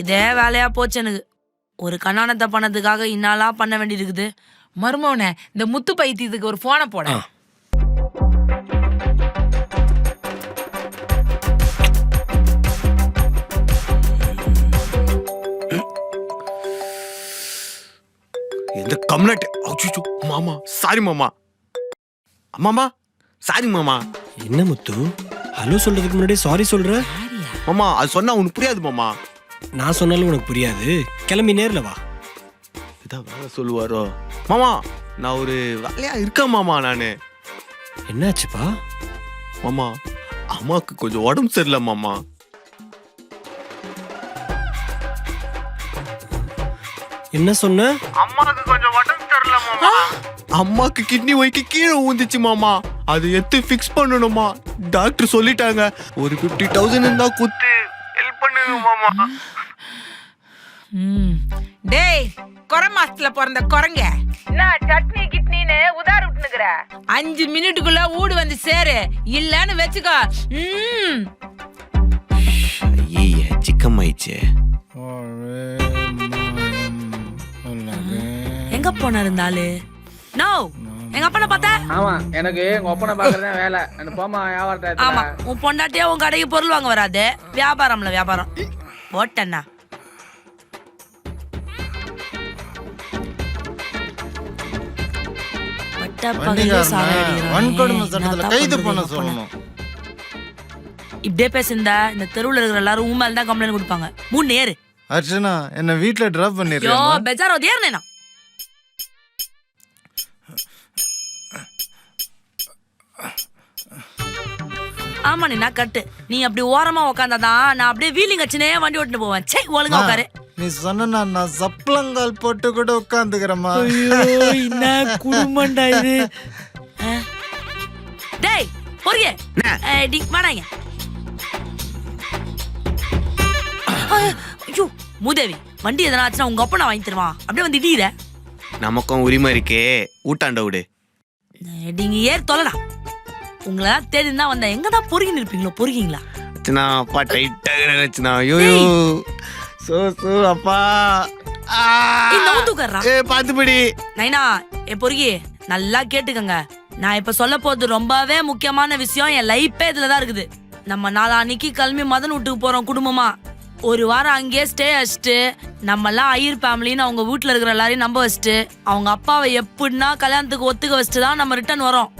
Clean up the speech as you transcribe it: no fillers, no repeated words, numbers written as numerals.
இதே வேலையா போச்சு எனக்கு. ஒரு கண்ணானத்தை பண்ணதுக்காக இன்னாலாம் பண்ண வேண்டியது இருக்குது. மருமவனே, இந்த முத்து பைத்தியத்துக்கு ஒரு போனை போட. இந்த கம்லட். அச்சோ மாமா, சாரி மாமா. மாமா சாரி மாமா. என்ன முத்து, ஹலோ சொல்றதுக்கு முன்னாடி சாரி சொல்ற? மாமா அது சொன்னா உனக்கு புரியாது மாமா. நான் சொன்னாலும் உனக்கு புரியாது. கிளம்பி நேர்ல வா. இதான் வேலை சொல்லுவாரோ. மாமா நான் ஒரு வேலையா இருக்கேன் மாமா. நானு என்னாச்சுப்பா? மாமா அம்மாவுக்கு கொஞ்சம் உடம்பு சரியில்லை மாமா. என்ன சொன்ன? அம்மாவுக்கு கொஞ்சம் உடம்பு சரியில்லை மாமா. அம்மாக்கு கிட்னி வைக்க கீழே ஊந்துச்சு மாமா. அது எடுத்து ஃபிக்ஸ் பண்ணணுமா டாக்டர் சொல்லிட்டாங்க. ஒரு 50,000 இருந்தா குத்து ஹெல்ப் பண்ணுங்க மாமா. டேய், கொரை மாசத்துல பிறந்த குரங்க, என்ன சட்னி கிட்னின்னு உதார விட்டுனுக்குற? 5 மினிட்டுக்குள்ள ஊடு வந்து சேரு, இல்லன்னு வச்சுக்கோ. ஐயே சிக்கம் ஆயிடுச்சு. எங்க போன இருந்தாலு? நோ, எங்க அப்பனை பார்த்த? ஆமா, எனக்கு உங்க ஒப்பனை பாக்குறதே வேலை. எனக்கு போமா வியாபாரத்தை. ஆமா, உன் பொண்டாட்டியா உன் கடைக்கு பொருள் வாங்க வராது. வியாபாரம்ல வியாபாரம் ஓட்டண்ணா. இப்படியே பேசிருந்தா இந்த தெருவுல இருக்கிற எல்லாரும் உன் மேல தான் கம்ப்ளைண்ட் கொடுப்பாங்க. 3 நேரு அர்ச்சனா என்ன வீட்ல டிராப் பண்ணிருக்கியா? பெஜாரோ தேர்னேனா. ஆமா நீ நான் கட்டு. நீ அப்படி ஓரமா உக்காந்தாதான் நான் அப்படியே வீலிங் வச்சுனே வண்டி ஓட்டுட்டு போவேன். சே ஒழுங்கா உட்காரு. நீ சொன்ன நான் சப்ளங்கால் போட்டு கூட உட்காந்துக்கிறேம்மா. என்ன குடும்பம்டா இது. டேய் பொறியே டி வாடாங்க. ஐயோ மூதேவி, வண்டி எதனா ஆச்சுன்னா உங்க அப்பா நான் வாங்கி தருவான். அப்படியே வந்து இடியிற. நமக்கும் உரிமை இருக்கே, ஊட்டாண்ட விடு. நீங்க ஏர் தொலைடா. உங்களை தேடி தான் வந்தேன். எங்க தான் பொறுகின்னு இருப்பீங்களோ? பொறுகிங்களா? அப்பா டைட்டா நினைச்சுனா. ஐயோ சோ அப்பா பாத்துபடி. நைனா ஏ பொறுகி நல்லா கேட்டுக்கங்க. நான் இப்ப சொல்ல போறது ரொம்பவே முக்கியமான விஷயம். என் லைஃபே இதுலதான் இருக்குது. நம்ம நாளான்னைக்கு கிளம்பி மதன் வீட்டுக்கு போறோம் குடும்பமா. ஒரு வாரம் அங்கேயே ஸ்டே வச்சுட்டு நம்ம எல்லாம் ஐயர் ஃபேமிலின்னு அவங்க வீட்டுல இருக்கிற எல்லாரையும் நம்ப வச்சுட்டு அவங்க அப்பாவை எப்படின்னா கல்யாணத்துக்கு ஒத்துக்க வச்சுட்டு தான் நம்ம ரிட்டர்ன் வரோம்.